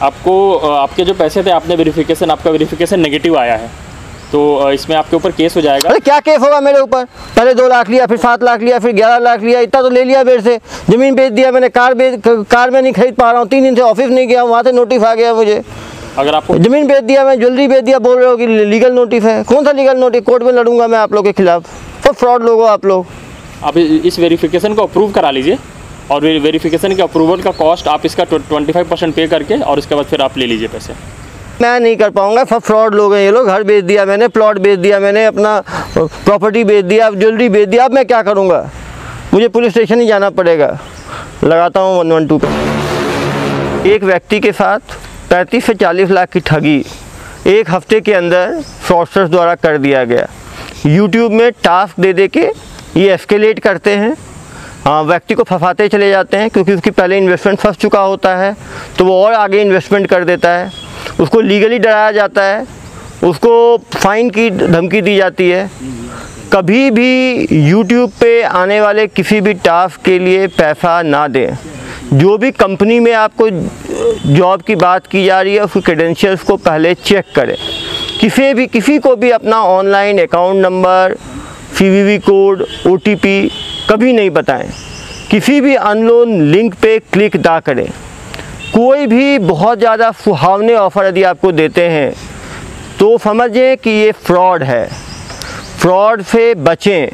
आपको आपके जो पैसे थे आपने वेरिफिकेशन, आपका वेरिफिकेशन नेगेटिव आया है, तो इसमें आपके ऊपर केस हो जाएगा। अरे क्या केस होगा मेरे ऊपर? पहले 2 लाख लिया, फिर 7 लाख लिया, फिर 11 लाख लिया, इतना तो ले लिया मेरे से। ज़मीन बेच दिया मैंने, कार में नहीं खरीद पा रहा हूँ, 3 दिन से ऑफिस नहीं गया, वहाँ से नोटिस आ गया मुझे। अगर आपको ज़मीन बेच दिया, मैं ज्वेलरी बेच दिया, बोल रहे हो कि लीगल नोटिस है। कौन सा लीगल नोटिस? कोर्ट में लड़ूंगा मैं आप लोग के खिलाफ। सब फ्रॉड लोग हो आप लोग। आप इस वेरिफिकेशन को अप्रूव करा लीजिए, और वेरिफिकेशन के अप्रूवल का कॉस्ट आप इसका 25% पे करके और उसके बाद फिर आप ले लीजिए पैसे। मैं नहीं कर पाऊंगा, सब फ्रॉड लोग हैं ये लोग। घर बेच दिया मैंने, प्लॉट बेच दिया मैंने, अपना प्रॉपर्टी बेच दिया, ज्वेलरी बेच दिया। अब मैं क्या करूंगा? मुझे पुलिस स्टेशन ही जाना पड़ेगा। लगाता हूँ 112 पे। एक व्यक्ति के साथ 35 से 40 लाख की ठगी 1 हफ्ते के अंदर फ्रॉडस्टर्स द्वारा कर दिया गया। यूट्यूब में टास्क दे के ये एस्केलेट करते हैं, व्यक्ति को फंसाते चले जाते हैं, क्योंकि उसकी पहले इन्वेस्टमेंट फंस चुका होता है तो वो और आगे इन्वेस्टमेंट कर देता है। उसको लीगली डराया जाता है, उसको फाइन की धमकी दी जाती है। कभी भी YouTube पे आने वाले किसी भी टास्क के लिए पैसा ना दें। जो भी कंपनी में आपको जॉब की बात की जा रही है उसके क्रेडेंशियल्स को पहले चेक करें। किसी को भी अपना online account number, CVV code, OTP कभी नहीं बताएं। किसी भी अननोन लिंक पे क्लिक ना करें। कोई भी बहुत ज़्यादा सुहावने ऑफ़र यदि आपको देते हैं तो समझें कि ये फ्रॉड है। फ्रॉड से बचें।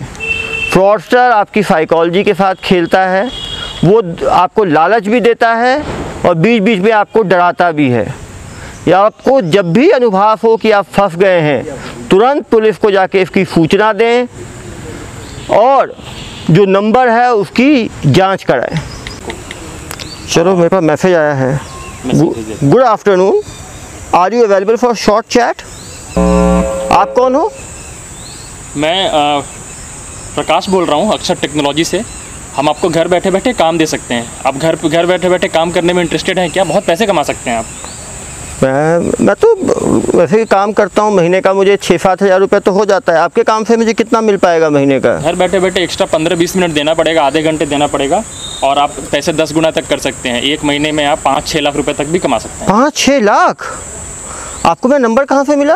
फ्रॉडस्टर आपकी साइकोलॉजी के साथ खेलता है, वो आपको लालच भी देता है और बीच बीच में आपको डराता भी है। या आपको जब भी अनुभव हो कि आप फंस गए हैं, तुरंत पुलिस को जाके इसकी सूचना दें और जो नंबर है उसकी जांच कराएं। चलो, मेरे पास मैसेज आया है। Good afternoon, are you available for short chat? आप कौन हो? मैं प्रकाश बोल रहा हूँ अक्षर टेक्नोलॉजी से। हम आपको घर बैठे बैठे काम दे सकते हैं। आप घर बैठे बैठे काम करने में इंटरेस्टेड हैं क्या? बहुत पैसे कमा सकते हैं आप। मैं तो वैसे ही काम करता हूँ, महीने का मुझे 6-7 हज़ार रुपये तो हो जाता है। आपके काम से मुझे कितना मिल पाएगा महीने का? घर बैठे बैठे एक्स्ट्रा 15-20 मिनट देना पड़ेगा, आधे घंटे देना पड़ेगा, और आप पैसे 10 गुना तक कर सकते हैं। एक महीने में आप 5-6 लाख रुपए तक भी कमा सकते हैं। 5-6 लाख? आपको मेरा नंबर कहाँ से मिला?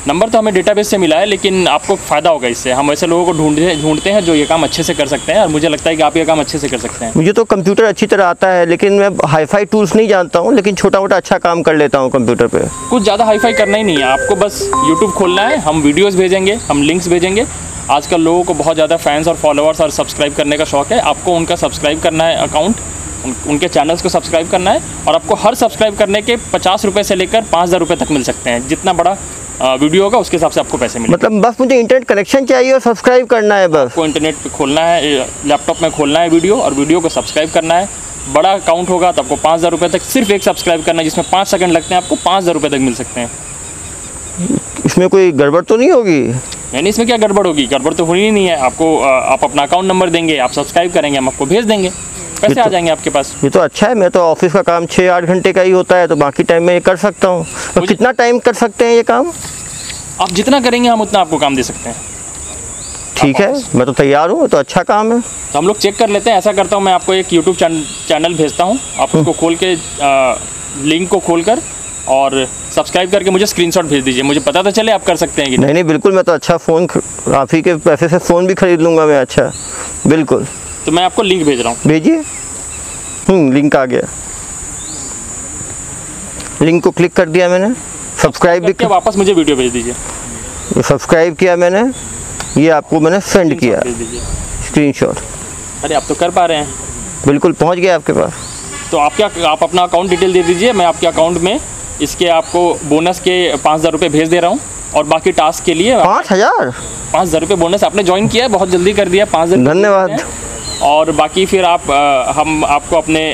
नंबर तो हमें डेटाबेस से मिला है, लेकिन आपको फ़ायदा होगा इससे। हम ऐसे लोगों को ढूंढते हैं जो ये काम अच्छे से कर सकते हैं, और मुझे लगता है कि आप ये काम अच्छे से कर सकते हैं। मुझे तो कंप्यूटर अच्छी तरह आता है, लेकिन मैं हाईफाई टूल्स नहीं जानता हूँ, लेकिन छोटा मोटा अच्छा काम कर लेता हूँ कंप्यूटर पे। कुछ ज़्यादा हाईफाई करना ही नहीं है आपको, बस यूट्यूब खोलना है, हम वीडियोज़ भेजेंगे, हम लिंक्स भेजेंगे। आजकल लोगों को बहुत ज़्यादा फैंस और फॉलोअर्स और सब्सक्राइब करने का शौक़ है। आपको उनका सब्सक्राइब करना है अकाउंट, उनके चैनल्स को सब्सक्राइब करना है, और आपको हर सब्सक्राइब करने के 50 रुपये से लेकर 5000 रुपये तक मिल सकते हैं। जितना बड़ा वीडियो होगा उसके हिसाब से आपको पैसे मिलेंगे। मतलब बस मुझे इंटरनेट कनेक्शन चाहिए और सब्सक्राइब करना है बस? आपको इंटरनेट पे खोलना है, लैपटॉप में खोलना है वीडियो, और वीडियो को सब्सक्राइब करना है। बड़ा अकाउंट होगा तो आपको 5000 रुपये तक सिर्फ एक सब्सक्राइब करना है, जिसमें 5 सेकंड लगते हैं, आपको 5000 रुपये तक मिल सकते हैं। इसमें कोई गड़बड़ तो नहीं होगी? नहीं, इसमें क्या गड़बड़ होगी? गड़बड़ तो होनी नहीं है। आपको आप अपना अकाउंट नंबर देंगे, आप सब्सक्राइब करेंगे, हम आपको भेज देंगे, पैसे आ जाएंगे आपके पास। ये तो अच्छा है। मैं तो ऑफिस का काम 6-8 घंटे का ही होता है, तो बाकी टाइम में ये कर सकता हूँ। तो कितना टाइम कर सकते हैं ये काम? आप जितना करेंगे हम उतना आपको काम दे सकते हैं। ठीक है, मैं तो तैयार हूँ, तो अच्छा काम है। तो हम लोग चेक कर लेते हैं। ऐसा करता हूँ, मैं आपको एक यूट्यूब चैनल भेजता हूँ, आप उसको खोल के लिंक को खोलकर और सब्सक्राइब करके मुझे स्क्रीनशॉट भेज दीजिए, मुझे पता तो चले आप कर सकते हैं कि नहीं। बिल्कुल, मैं तो अच्छा फ़ोन, आप ही के पैसे से फ़ोन भी खरीद लूँगा मैं। अच्छा, बिल्कुल। तो मैं आपको लिंक भेज रहा हूँ, भेजिए। लिंक आ गया। लिंक को क्लिक कर दिया मैंने, सब्सक्राइब भी। वापस मुझे वीडियो भेज दीजिए। सब्सक्राइब किया मैंने, ये आपको मैंने सेंड किया स्क्रीनशॉट। अरे आप तो कर पा रहे हैं। बिल्कुल पहुंच गया आपके पास। तो आप अपना अकाउंट डिटेल दे दीजिए, मैं आपके अकाउंट में इसके आपको बोनस के 5000 रुपये भेज दे रहा हूँ, और बाकी टास्क के लिए 5000 रुपये बोनस आपने ज्वाइन किया है, बहुत जल्दी कर दिया, 5000। धन्यवाद। और बाकी फिर हम आपको अपने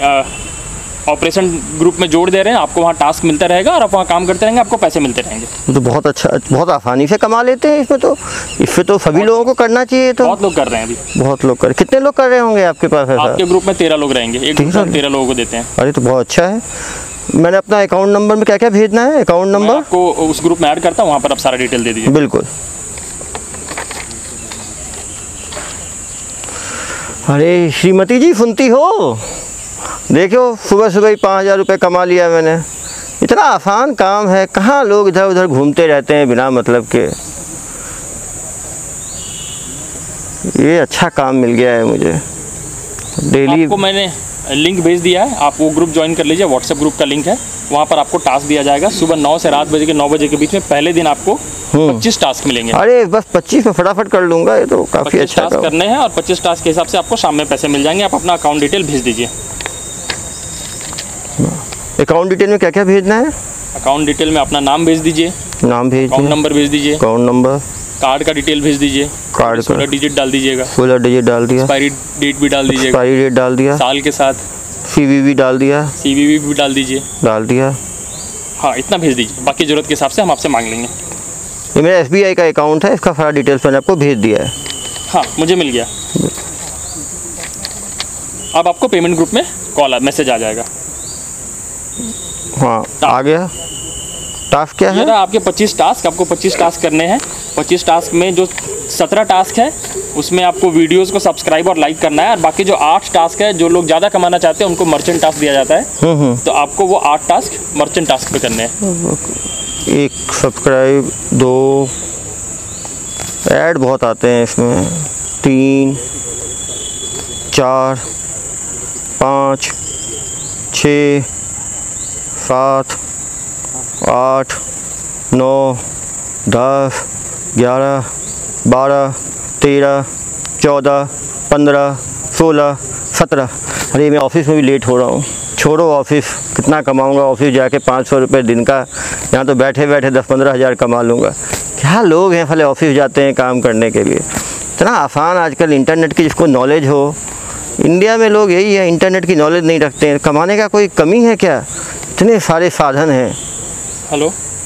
ऑपरेशन ग्रुप में जोड़ दे रहे हैं। आपको वहाँ टास्क मिलता रहेगा और आप वहाँ काम करते रहेंगे, आपको पैसे मिलते रहेंगे। तो बहुत अच्छा, बहुत आसानी से कमा लेते हैं इसमें तो सभी लोगों को करना चाहिए। तो बहुत लोग कर रहे हैं अभी। बहुत लोग कर, कितने लोग कर रहे होंगे आपके पास? आपके ग्रुप में 13 लोग रहेंगे, एक ग्रुप में 13 लोगों को देते हैं। अरे तो बहुत अच्छा है। मैंने अपना अकाउंट नंबर में क्या क्या भेजना है? अकाउंट नंबर आपको उस ग्रुप में ऐड करता हूँ, वहाँ पर आप सारा डिटेल दे दीजिए। बिल्कुल। अरे श्रीमती जी, सुनती हो? देखो सुबह सुबह ही 5,000 रुपये कमा लिया मैंने। इतना आसान काम है, कहाँ लोग इधर उधर घूमते रहते हैं बिना मतलब के। ये अच्छा काम मिल गया है मुझे डेली। आपको मैंने लिंक भेज दिया है, आप वो ग्रुप ज्वाइन कर लीजिए, व्हाट्सएप ग्रुप का लिंक है। वहाँ पर आपको टास्क दिया जाएगा। सुबह 9 से रात बजे के 9 बजे के बीच में पहले दिन आपको 25 टास्क मिलेंगे। अरे बस 25 में फटाफट कर लूँगा, ये तो काफ़ी अच्छा टास्क करने हैं और 25 टास्क के हिसाब से आपको शाम में पैसे मिल जाएंगे। आप अपना अकाउंट डिटेल भेज दीजिए। अकाउंट डिटेल में क्या क्या भेजना है? अकाउंट डिटेल में अपना नाम भेज दीजिए, नाम भेज, अकाउंट नंबर भेज दीजिए, अकाउंट नंबर, कार्ड का डिटेल भेज दीजिए, कार्ड का 16 डिजिट डाल दीजिएगा, 16 डिजिट डाल दिया, एक्सपायरी डेट भी डाल दीजिएगा, एक्सपायरी डेट डाल दिया, साल के साथ CVV डाल दिया, CVV भी डाल दीजिए, डाल दिया। हाँ इतना भेज दीजिए, बाकी ज़रूरत के हिसाब से हम आपसे मांग लेंगे। ये मेरा SBI का अकाउंट है, इसका सारा डिटेल्स मैंने आपको भेज दिया है। हाँ मुझे मिल गया। अब आपको पेमेंट ग्रुप में कॉल मैसेज आ जाएगा। हाँ आ गया। टास्क क्या है? आपके 25 टास्क, आपको 25 टास्क करने हैं। 25 टास्क में जो 17 टास्क है उसमें आपको वीडियोस को सब्सक्राइब और लाइक करना है, और बाकी जो 8 टास्क है, जो लोग ज़्यादा कमाना चाहते हैं उनको मर्चेंट टास्क दिया जाता है। तो आपको वो 8 टास्क मर्चेंट टास्क पे करने हैं। 1 सब्सक्राइब, 2 ऐड बहुत आते हैं इसमें, 3 4 5 6 7 8 9 10 11 12 13 14 15 16 17। अरे मैं ऑफिस में भी लेट हो रहा हूँ। छोड़ो ऑफिस, कितना कमाऊँगा ऑफिस जाके 500 रुपये दिन का। यहाँ तो बैठे बैठे 10-15 हज़ार कमा लूँगा। क्या लोग हैं भले ऑफिस जाते हैं काम करने के लिए। इतना आसान आजकल इंटरनेट की जिसको नॉलेज हो। इंडिया में लोग यही है, इंटरनेट की नॉलेज नहीं रखते हैं। कमाने का कोई कमी है क्या? इतने सारे साधन हैं।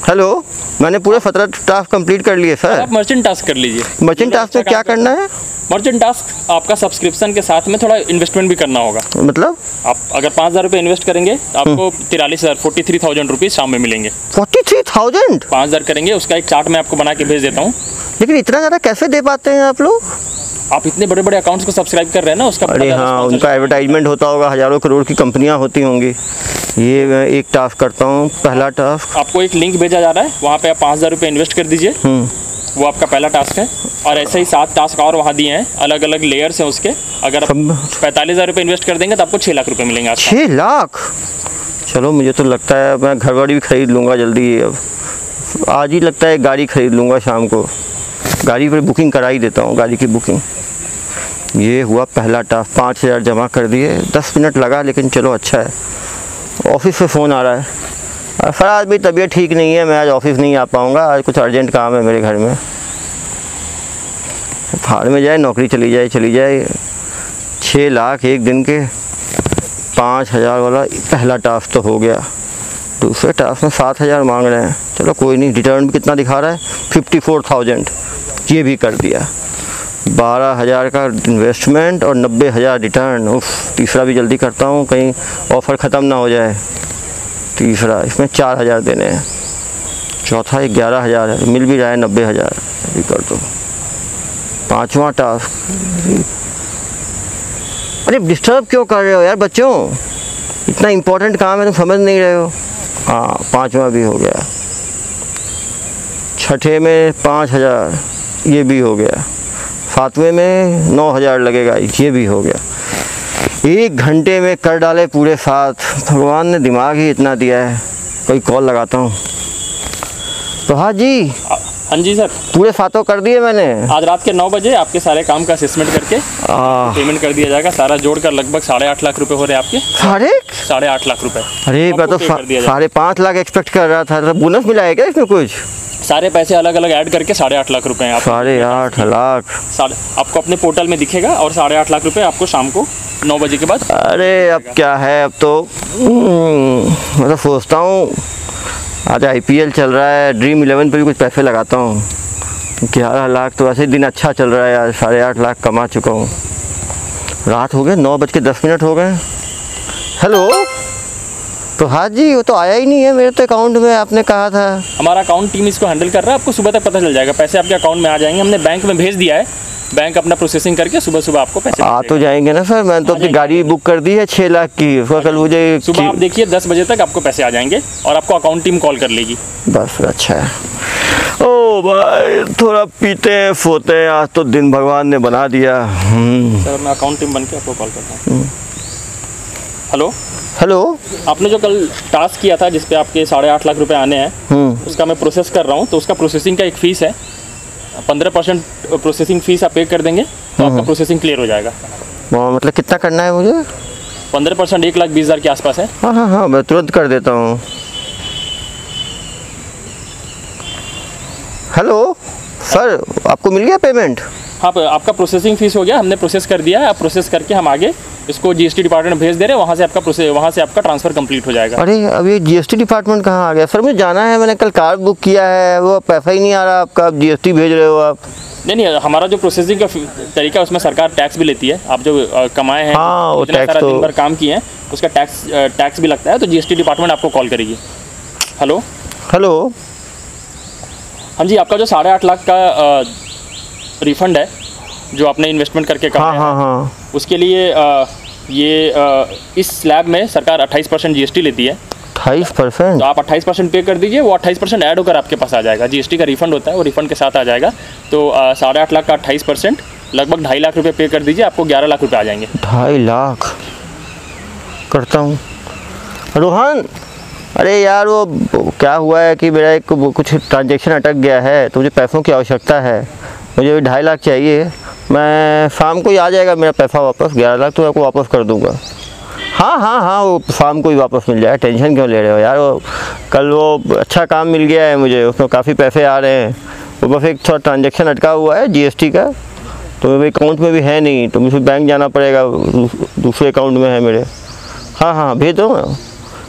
हेलो मैंने पूरे 17 टास्क कंप्लीट कर लिए सर। आप मर्चेंट टास्क कर लीजिए। मर्चेंट टास्क में क्या करना है? मर्चेंट टास्क आपका सब्सक्रिप्शन के साथ में थोड़ा इन्वेस्टमेंट भी करना होगा। मतलब आप अगर 5,000 रुपये इन्वेस्ट करेंगे तो आपको 43,000 रुपीज़ शाम में मिलेंगे। 43,000? 5,000 करेंगे, उसका एक चार्ट मैं आपको बना के भेज देता हूँ। लेकिन इतना ज़्यादा कैसे दे पाते हैं आप लोग? आप इतने बड़े बड़े अकाउंट्स को सब्सक्राइब कर रहे हैं ना, उसका। अरे हाँ, उनका एडवर्टाइजमेंट होता होगा, हज़ारों करोड़ की कंपनियां होती होंगी। ये मैं एक टास्क करता हूँ, पहला टास्क। आपको एक लिंक भेजा जा रहा है, वहाँ पे आप 5,000 रुपये इन्वेस्ट कर दीजिए। वो आपका पहला टास्क है। और ऐसे ही 7 टास्क और वहाँ दिए हैं, अलग अलग लेयर्स हैं उसके। अगर आप 45,000 रुपये इन्वेस्ट कर देंगे तो आपको 6 लाख रुपये मिलेंगे। 6 लाख? चलो मुझे तो लगता है मैं घर वाड़ी भी खरीद लूँगा जल्दी। अब आज ही लगता है गाड़ी खरीद लूँगा शाम को। गाड़ी पर बुकिंग करा ही देता हूँ, गाड़ी की बुकिंग। ये हुआ पहला टास्क, 5,000 जमा कर दिए। 10 मिनट लगा, लेकिन चलो अच्छा है। ऑफिस से फ़ोन आ रहा है, सर आज भी तबीयत ठीक नहीं है, मैं आज ऑफिस नहीं आ पाऊँगा, आज कुछ अर्जेंट काम है मेरे घर में। भाड़ में जाए, नौकरी चली जाए। 6 लाख एक दिन के। 5,000 वाला पहला टास्क तो हो गया। दूसरे टास्क में 7,000 मांग रहे हैं। चलो कोई नहीं, रिटर्न भी कितना दिखा रहा है? 54,000। ये भी कर दिया। 12,000 का इन्वेस्टमेंट और 90,000 रिटर्न। उफ, तीसरा भी जल्दी करता हूँ, कहीं ऑफ़र ख़त्म ना हो जाए। तीसरा, इसमें 4,000 देने हैं। चौथा 11,000 है, मिल भी रहा है 90,000। भी कर दो। 5वां टास्क। अरे डिस्टर्ब क्यों कर रहे हो यार बच्चों? इतना इम्पोर्टेंट काम है, तुम समझ नहीं रहे हो। हाँ, 5वां भी हो गया। छठे में 5,000, ये भी हो गया। 7वें में 9,000 लगेगा, ये भी हो गया। 1 घंटे में कर डाले पूरे 7। भगवान ने दिमाग ही इतना दिया है। कोई कॉल लगाता हूँ। तो हाँ जी। हाँ जी सर, पूरे 7 कर दिए मैंने। आज रात के 9 बजे आपके सारे काम का असेसमेंट करके पेमेंट कर दिया जाएगा। सारा जोड़कर लगभग 8.5 लाख रुपए हो रहे हैं आपके। 8.5 लाख रुपए। अरे मैं तो 5.5 लाख एक्सपेक्ट कर रहा था। तो बोनस मिला है क्या इसमें कुछ? सारे पैसे अलग अलग ऐड करके 8.5 लाख रुपए हैं। 8.5 लाख आपको अपने पोर्टल में दिखेगा, और 8.5 लाख रुपए आपको शाम को 9 बजे के बाद। अरे अब क्या है, अब तो मैं तो सोचता हूँ आज IPL चल रहा है, ड्रीम 11 पे भी कुछ पैसे लगाता हूँ। 11 लाख तो ऐसे दिन अच्छा चल रहा है। आज 8.5 लाख कमा चुका हूँ। रात हो गए, 9:10 हो गए। हेलो, तो हाँ जी, वो तो आया ही नहीं है मेरे तो अकाउंट में। आपने कहा था हमारा अकाउंट टीम इसको हैंडल कर रहा है। आपको सुबह तक पता चल जाएगा, पैसे आपके अकाउंट में आ जाएंगे। हमने बैंक में भेज दिया है, बैंक अपना प्रोसेसिंग करके सुबह सुबह आपको पैसे आ तो जाएंगे ना सर, मैंने तो अपनी गाड़ी बुक कर दी है 6 लाख की, उसका कल मुझे सुबह आप देखिए 10 बजे तक आपको पैसे आ जाएंगे और आपको अकाउंट टीम कॉल कर लेगी। बस अच्छा है। ओ भाई थोड़ा पीते हैं सोते हैं, आज तो दिन भगवान ने बना दिया। सर मैं अकाउंट टीम बन के आपको कॉल करता हूँ। हेलो हेलो, आपने जो कल टास्क किया था जिसपे आपके 8.5 लाख रुपए आने हैं, उसका मैं प्रोसेस कर रहा हूँ, तो उसका प्रोसेसिंग का एक फ़ीस है 15% प्रोसेसिंग फ़ीस आप पे कर देंगे तो आपका प्रोसेसिंग क्लियर हो जाएगा। मतलब कितना करना है मुझे? 15% 1,20,000 के आसपास है। हाँ हाँ हाँ, मैं तुरंत कर देता हूँ। हेलो सर, आपको मिल गया पेमेंट? हाँ, आपका प्रोसेसिंग फ़ीस हो गया, हमने प्रोसेस कर दिया है। आप प्रोसेस करके हम आगे इसको जीएसटी डिपार्टमेंट भेज दे रहे हैं, वहाँ से आपका ट्रांसफ़र कंप्लीट हो जाएगा। अरे अब ये जीएसटी डिपार्टमेंट कहाँ आ गया? सर मुझे जाना है, मैंने कल कार बुक किया है, वो पैसा ही नहीं आ रहा आपका, आप जीएसटी भेज रहे हो आप? नहीं, हमारा जो प्रोसेसिंग का तरीका है उसमें सरकार टैक्स भी लेती है। आप जो कमाए हैं, हाँ, वो इतना टैक्स सारा तो दिन भर काम किए हैं, उसका टैक्स भी लगता है, तो जीएसटी डिपार्टमेंट आपको कॉल करेगी। हेलो हेलो, हाँ जी, आपका जो 8.5 लाख का रिफ़ंड है जो आपने इन्वेस्टमेंट करके कमाया हाँ हाँ हाँ, उसके लिए इस स्लैब में सरकार 28% जीएसटी लेती है। 28%? तो आप 28% पे कर दीजिए, वो 28% ऐड होकर आपके पास आ जाएगा। जीएसटी का रिफंड होता है, वो रिफंड के साथ आ जाएगा। तो 8.5 लाख का 28% लगभग 2.5 लाख रुपए पे कर दीजिए, आपको 11 लाख रुपए आ जाएंगे। 2.5 लाख करता हूँ। रोहन, अरे यार वो क्या हुआ है कि मेरा एक कुछ ट्रांजेक्शन अटक गया है, तो मुझे पैसों की आवश्यकता है, मुझे 2.5 लाख चाहिए। मैं शाम को ही आ जाएगा मेरा पैसा वापस, 11 लाख तो आपको वापस कर दूंगा। हाँ हाँ हाँ, वो शाम को ही वापस मिल जाएगा, टेंशन क्यों ले रहे हो यार। वो कल वो अच्छा काम मिल गया है मुझे, उसमें काफ़ी पैसे आ रहे हैं। वो बस एक थोड़ा ट्रांजेक्शन अटका हुआ है जीएसटी का, तो मेरे अकाउंट में भी है नहीं, तो मुझे बैंक जाना पड़ेगा, दूसरे अकाउंट में है मेरे। हाँ हाँ भेज दो ना,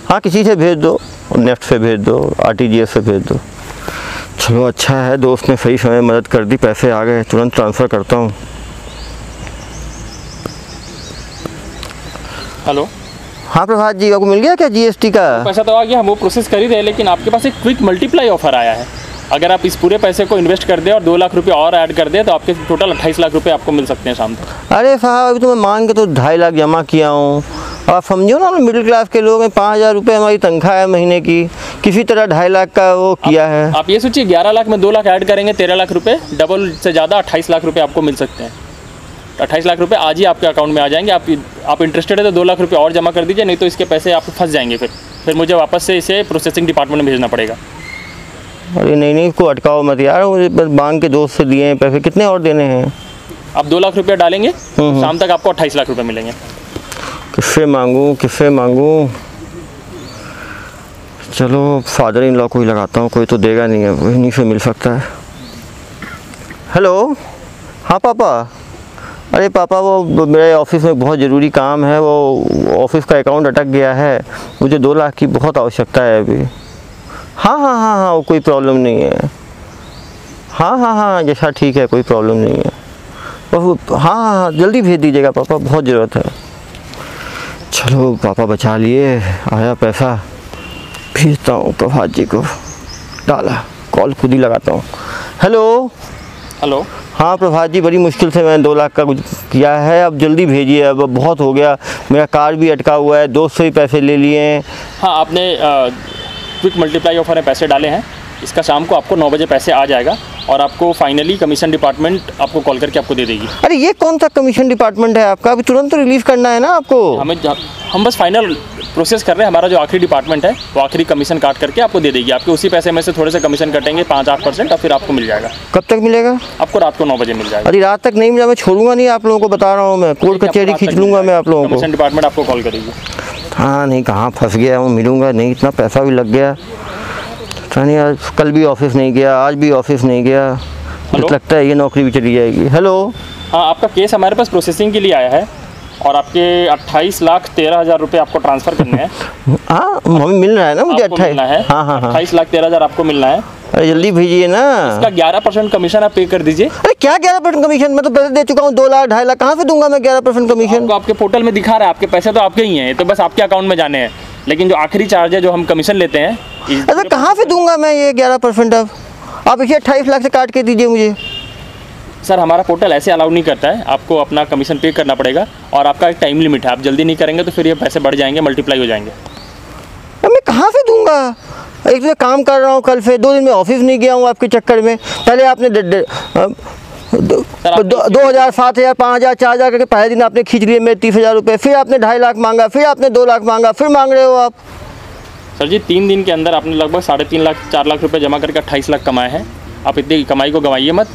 हाँ किसी से भेज दो, नेफ्ट से भेज दो, आरटीजीएस से भेज दो। चलो अच्छा है, दोस्त ने सही समय मदद कर दी, पैसे आ गए, तुरंत ट्रांसफ़र करता हूँ। हेलो, हाँ प्रभात जी, आपको मिल गया क्या जीएसटी का पैसा? तो आ गया, हम वो प्रोसेस कर ही रहे, लेकिन आपके पास एक क्विक मल्टीप्लाई ऑफर आया है। अगर आप इस पूरे पैसे को इन्वेस्ट कर दें और 2 लाख रुपए और ऐड कर दें तो आपके टोटल 28 लाख रुपए आपको मिल सकते हैं शाम तक। अरे साहब, अभी तो मैं मांग के तो 2.5 लाख जमा किया हूँ। आप समझो ना, मिडिल क्लास के लोग हैं, 5,000 रुपये हमारी तनख्वाह है महीने की, किसी तरह 2.5 लाख का वो किया है। आप ये सोचिए 11 लाख में 2 लाख ऐड करेंगे 13 लाख रुपए, डबल से ज़्यादा 28 लाख रुपए आपको मिल सकते हैं। 28 लाख रुपए आज ही आपके अकाउंट में आ जाएंगे। आप इंटरेस्टेड है तो 2 लाख रुपए और जमा कर दीजिए, नहीं तो इसके पैसे आप फंस जाएंगे। फिर मुझे वापस से इसे प्रोसेसिंग डिपार्टमेंट में भेजना पड़ेगा। अरे नहीं नहीं, इसको अटकाओ मत यार, मुझे बस मांग के दोस्त से दिए हैं पैसे, कितने और देने हैं? आप 2 लाख रुपये डालेंगे, शाम तक आपको 28 लाख रुपए मिलेंगे। किससे मांगूँ? चलो फादर इन लॉ को ही लगाता हूँ, कोई तो देगा नहीं है, वही नहीं से मिल सकता है। हेलो, हाँ पापा। अरे पापा, वो मेरे ऑफिस में बहुत ज़रूरी काम है, वो ऑफिस का अकाउंट अटक गया है, मुझे 2 लाख की बहुत आवश्यकता है अभी। हाँ हाँ हाँ हाँ, वो कोई प्रॉब्लम नहीं है। हाँ हाँ हाँ, जैसा ठीक है, कोई प्रॉब्लम नहीं है। हाँ हाँ हाँ, जल्दी भेज दीजिएगा पापा, बहुत ज़रूरत है। चलो पापा बचा लिए, आया पैसा, भेजता हूँ प्रभात जी को, डाला, कॉल खुद ही लगाता हूँ। हेलो, हाँ प्रभात जी, बड़ी मुश्किल से मैंने 2 लाख का कुछ किया है, अब जल्दी भेजिए, अब बहुत हो गया, मेरा कार भी अटका हुआ है, दोस्त से ही पैसे ले लिए हैं। हाँ, आपने क्विक मल्टीप्लाई ऑफर में पैसे डाले हैं, इसका शाम को आपको 9 बजे पैसे आ जाएगा और आपको फाइनली कमीशन डिपार्टमेंट आपको कॉल करके आपको दे देगी। अरे ये कौन सा कमीशन डिपार्टमेंट है आपका? अभी तुरंत तो रिलीज़ करना है ना आपको। हम बस फाइनल प्रोसेस कर रहे हैं, हमारा जो आखिरी डिपार्टमेंट है वो आखिरी कमीशन काट करके आपको दे देगी। आपके उसी पैसे में से थोड़े से कमीशन कटेंगे 5-8% और फिर आपको मिल जाएगा। कब तक मिलेगा? आपको रात को 9 बजे मिल जाएगा। अरे रात तक नहीं मिला, मैं छोड़ूंगा नहीं आप लोगों को, बता रहा हूँ मैं, कोर्ट कचहरी खींच लूँगा मैं आप लोगों को। कमीशन डिपार्टमेंट आपको कॉल करेगी। हाँ नहीं, कहाँ फंस गया हूँ, मिलूँगा नहीं, इतना पैसा भी लग गया। नहीं, आज कल भी ऑफिस नहीं गया, आज भी ऑफिस नहीं गया, मुझे लगता है ये नौकरी भी चली जाएगी। हेलो, हाँ, आपका केस हमारे पास प्रोसेसिंग के लिए आया है और आपके 28,13,000 रुपये आपको ट्रांसफ़र करने हैं। हाँ, हमें मिल रहा है ना मुझे 28। हाँ हाँ, 28,13,000 आपको मिलना है। अरे जल्दी भेजिए ना। इसका 11% कमीशन आप पे कर दीजिए। अरे क्या 11% कमीशन? मैं तो पैसे दे चुका हूँ 2 लाख 2.5 लाख, कहाँ से दूंगा मैं 11% कमीशन? आपके पोर्टल में दिखा रहा है, आपके पैसे तो आपके ही हैं, तो बस आपके अकाउंट में जाने हैं, लेकिन जो आखिरी चार्ज है जो हम कमीशन लेते हैं। अरे कहाँ से दूंगा मैं ये 11%? अब इसे 28 लाख से काट के दीजिए मुझे। सर हमारा पोर्टल ऐसे अलाउ नहीं करता है, आपको अपना कमीशन पे करना पड़ेगा और आपका एक टाइम लिमिट है, आप जल्दी नहीं करेंगे तो फिर ये पैसे बढ़ जाएंगे, मल्टीप्लाई हो जाएंगे। अब मैं कहाँ से दूंगा? एक तो काम कर रहा हूँ, कल से 2 दिन में ऑफिस नहीं गया हूँ आपके चक्कर में। पहले आपने 2,000, 7,000, 5,000, 4,000 करके पहले दिन आपने खींच लिए मेरे 30,000 रुपये, फिर आपने 2.5 लाख मांगा, फिर आपने 2 लाख मांगा, फिर मांग रहे हो आप। सर जी 3 दिन के अंदर आपने लगभग 3.5 लाख 4 लाख रुपए जमा करके 28 लाख कमाए हैं। आप इतनी कमाई को गंवाइए मत,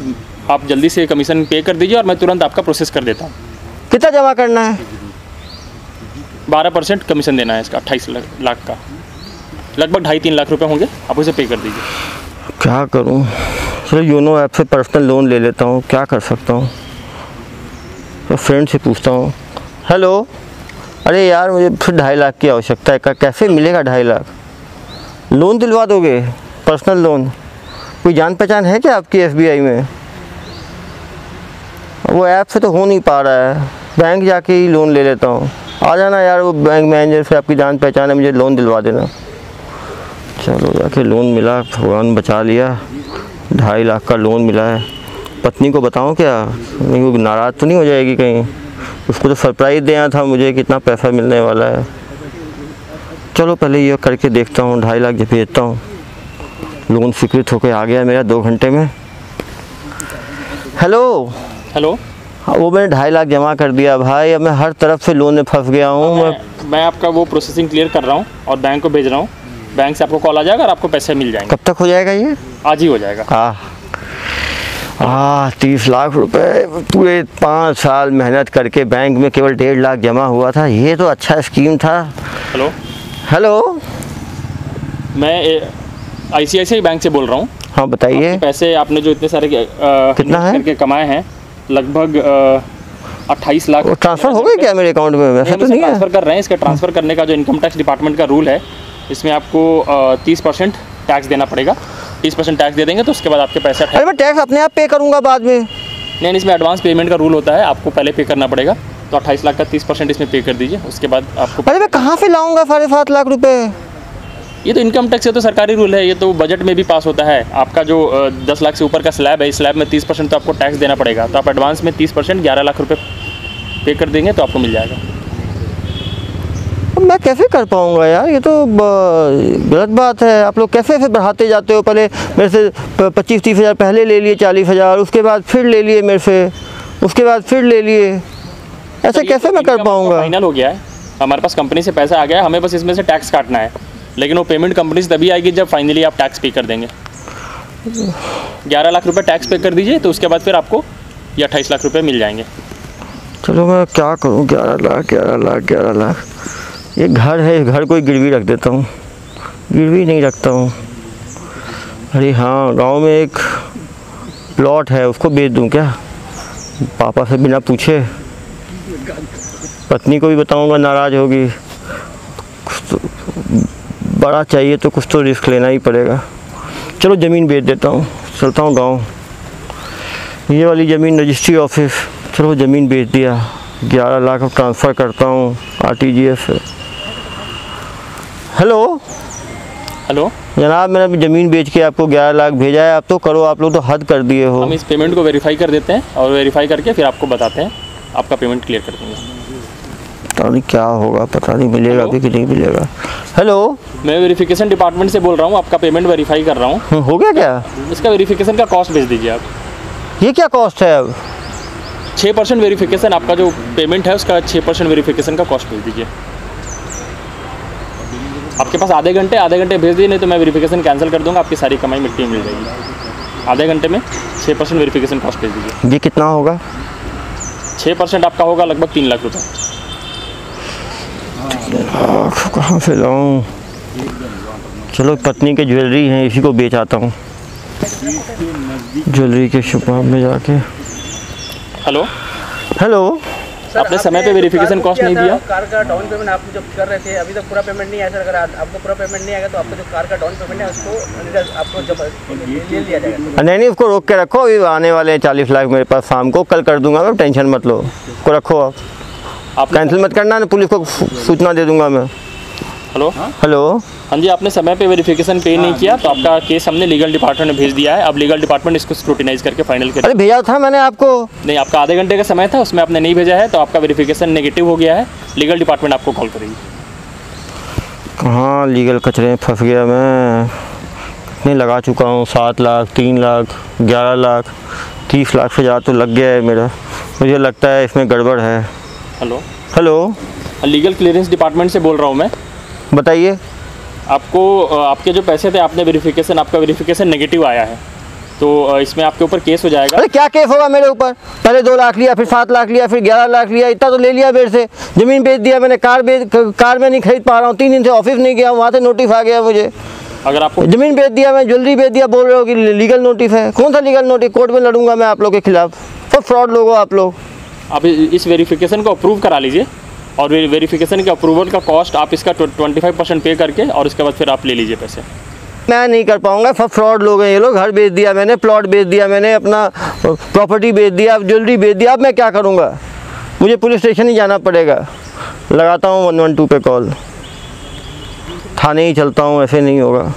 आप जल्दी से कमीशन पे कर दीजिए और मैं तुरंत आपका प्रोसेस कर देता हूँ। कितना जमा करना है? 12% कमीशन देना है इसका, 28 लाख का लगभग 2.5-3 लाख रुपए होंगे, आप उसे पे कर दीजिए। क्या करूँ सर, योनो ऐप से पर्सनल लोन ले लेता हूँ, क्या कर सकता हूँ? तो फ्रेंड से पूछता हूँ। हेलो, अरे यार मुझे फिर 2.5 लाख की आवश्यकता है, कैसे मिलेगा 2.5 लाख? लोन दिलवा दोगे? Personal loan? कोई जान पहचान है क्या आपकी SBI में? वो ऐप से तो हो नहीं पा रहा है, बैंक जाके ही लोन ले लेता हूँ। आ जाना यार, वो बैंक मैनेजर से आपकी जान पहचान है, मुझे लोन दिलवा देना। चलो जाके लोन मिला, भगवान बचा लिया, 2.5 लाख का लोन मिला है। पत्नी को बताऊँ क्या? नहीं वो नाराज़ तो नहीं हो जाएगी कहीं? उसको तो सरप्राइज़ देना था मुझे, कितना पैसा मिलने वाला है। चलो पहले ये करके देखता हूँ, 2.5 लाख भेजता हूँ। लोन स्वीकृत होकर आ गया मेरा 2 घंटे में। हेलो हेलो, वो मैंने 2.5 लाख जमा कर दिया भाई, अब मैं हर तरफ से लोन में फंस गया हूँ। मैं आपका वो प्रोसेसिंग क्लियर कर रहा हूँ और बैंक को भेज रहा हूँ, बैंक से आपको कॉल आ जाएगा और आपको पैसे मिल जाएंगे। कब तक हो जाएगा ये? आज ही हो जाएगा। 30 लाख रुपए पूरे 5 साल मेहनत करके बैंक में केवल 1.5 लाख जमा हुआ था, ये तो अच्छा स्कीम था। हेलो हेलो, मैं ICICI बैंक से बोल रहा हूँ। हाँ बताइए। पैसे आपने जो इतने सारे कितना है करके कमाए हैं, लगभग 28 लाख। ट्रांसफ़र हो गए क्या मेरे अकाउंट में? वैसे तो नहीं है। ट्रांसफ़र कर रहे हैं, इसका ट्रांसफ़र करने का जो इनकम टैक्स डिपार्टमेंट का रूल है, इसमें आपको 30% टैक्स देना पड़ेगा। 30% टैक्स दे देंगे तो उसके बाद आपके पैसे। अरे मैं टैक्स अपने आप पे करूँगा बाद में। नहीं, इसमें एडवांस पेमेंट का रूल होता है, आपको पहले पे करना पड़ेगा। तो 28 लाख का 30% इसमें पे कर दीजिए, उसके बाद आपको। अरे मैं कहाँ से लाऊंगा 7.5 लाख रुपए? ये तो इनकम टैक्स है, तो सरकारी रूल है, ये तो बजट में भी पास होता है। आपका जो 10 लाख से ऊपर का स्लैब है, इस स्लैब में 30% तो आपको टैक्स देना पड़ेगा। तो आप एडवांस में 30% 11 लाख रुपये पे कर देंगे तो आपको मिल जाएगा। मैं कैसे कर पाऊँगा यार, ये तो गलत बात है। आप लोग कैसे बढ़ाते जाते हो, पहले मेरे से 25-30 हज़ार पहले ले लिए, 40 हज़ार, उसके बाद फिर ले लिए मेरे से, उसके बाद फिर ले लिए। ऐसे कैसे मैं कर पाऊँगा? फाइनल हो गया है, हमारे पास कंपनी से पैसा आ गया है, हमें बस इसमें से टैक्स काटना है। लेकिन वो पेमेंट कंपनी से तभी आएगी जब फाइनली आप टैक्स पे कर देंगे। 11 लाख रुपए टैक्स पे कर दीजिए, तो उसके बाद फिर आपको ये 28 लाख रुपए मिल जाएंगे। चलो मैं क्या करूँ, 11 लाख। ये घर है, घर को गिरवी रख देता हूँ। गिरवी नहीं रखता हूँ। अरे हाँ, गांव में एक प्लॉट है, उसको बेच दूँ क्या? पापा से बिना पूछे। पत्नी को भी बताऊँगा, नाराज़ होगी। बड़ा चाहिए तो कुछ तो रिस्क लेना ही पड़ेगा। चलो ज़मीन बेच देता हूँ, चलता हूँ गांव। ये वाली ज़मीन रजिस्ट्री ऑफिस, चलो ज़मीन बेच दिया। 11 लाख ट्रांसफ़र करता हूँ RTGS से। हेलो जनाब, मैंने अभी ज़मीन बेच के आपको 11 लाख भेजा है, आप तो करो, आप लोग तो हद कर दिए हो। हम इस पेमेंट को वेरीफाई कर देते हैं और वेरीफाई करके फिर आपको बताते हैं, आपका पेमेंट क्लियर कर देंगे। पता नहीं क्या होगा, पता नहीं मिलेगा अभी कि नहीं मिलेगा। हेलो, मैं वेरिफिकेशन डिपार्टमेंट से बोल रहा हूँ, आपका पेमेंट वेरीफाई कर रहा हूँ। हो गया क्या? इसका वेरिफिकेशन का कॉस्ट भेज दीजिए आप। ये क्या कॉस्ट है अब? 6% वेरिफिकेशन, आपका जो पेमेंट है उसका 6% वेरिफिकेशन का कॉस्ट भेज दीजिए। आपके पास आधे घंटे भेज दीजिए, नहीं तो मैं वेरिफिकेशन कैंसिल कर दूंगा, आपकी सारी कमाई मिट्टी में मिल जाएगी। आधे घंटे में 6% वेरिफिकेशन कॉस्ट भेज दीजिए। ये कितना होगा? 6% आपका होगा लगभग 3 लाख रुपये। कहाँ से लाऊं? चलो पत्नी के ज्वेलरी हैं, इसी को बेच आता हूँ, ज्वेलरी के शॉप में जाके। हेलो, आपने समय पे वेरिफिकेशन कॉस्ट नहीं दिया। कार का डाउन पेमेंट आप जो कर रहे थे, अभी तक पूरा पेमेंट नहीं आया सर। अगर आपको पूरा पेमेंट नहीं आएगा तो आपको जो कार का डाउन पेमेंट है उसको आपको जब ले लिया जाएगा। नहीं, उसको रोक के रखो, अभी आने वाले 40 लाख मेरे पास, शाम को कल कर दूंगा मैं, टेंशन मत लो। उसको रखो, आप कैंसिल मत करना, पुलिस को सूचना दे दूंगा मैं। हेलो, हाँ जी, आपने समय पे वेरिफिकेशन पे नहीं किया तो आपका केस हमने लीगल डिपार्टमेंट में भेज दिया है। अब लीगल डिपार्टमेंट इसको स्क्रूटिनाइज करके फाइनल करें। अरे भेजा था मैंने आपको। नहीं, आपका आधे घंटे का समय था, उसमें आपने नहीं भेजा है तो आपका वेरिफिकेशन नेगेटिव हो गया है। लीगल डिपार्टमेंट आपको कॉल करेगी। कहाँ लीगल कचरे में फंस गया मैं। कितने लगा चुका हूँ, 7 लाख, 3 लाख, 11 लाख, 30 लाख से ज़्यादा तो लग गया है मेरा। मुझे लगता है इसमें गड़बड़ है। Hello hello, legal clearance department से बोल रहा हूँ मैं। बताइए। आपको आपके जो पैसे थे, आपने वेरिफिकेशन, आपका वेरिफिकेशन नेगेटिव आया है तो इसमें आपके ऊपर केस हो जाएगा। अरे क्या केस होगा मेरे ऊपर? पहले 2 लाख लिया, फिर 7 लाख लिया, फिर 11 लाख लिया, इतना तो ले लिया मेरे से। ज़मीन बेच दिया मैंने, कार में नहीं खरीद पा रहा हूँ। 3 दिन से ऑफिस नहीं गया, वहाँ से नोटिस आ गया मुझे। अगर आपको ज़मीन बेच दिया, मैं ज्वेलरी बेच दिया, बोल रहे हो कि लीगल नोटिस है। कौन सा लीगल नोटिस? कोर्ट में लड़ूंगा मैं आप लोग के खिलाफ। सब फ्रॉड लोग हो आप लोग। आप इस वेरिफिकेशन को अप्रूव करा लीजिए और वेरिफिकेशन के अप्रूवल का कॉस्ट आप इसका 25% पे करके और उसके बाद फिर आप ले लीजिए पैसे। मैं नहीं कर पाऊंगा, सब फ्रॉड लोग हैं ये लोग। घर बेच दिया मैंने, प्लॉट बेच दिया मैंने, अपना प्रॉपर्टी बेच दिया, ज्वेलरी बेच दिया। अब मैं क्या करूंगा? मुझे पुलिस स्टेशन ही जाना पड़ेगा। लगाता हूँ 112 पे कॉल। थाने ही चलता हूँ, ऐसे नहीं होगा।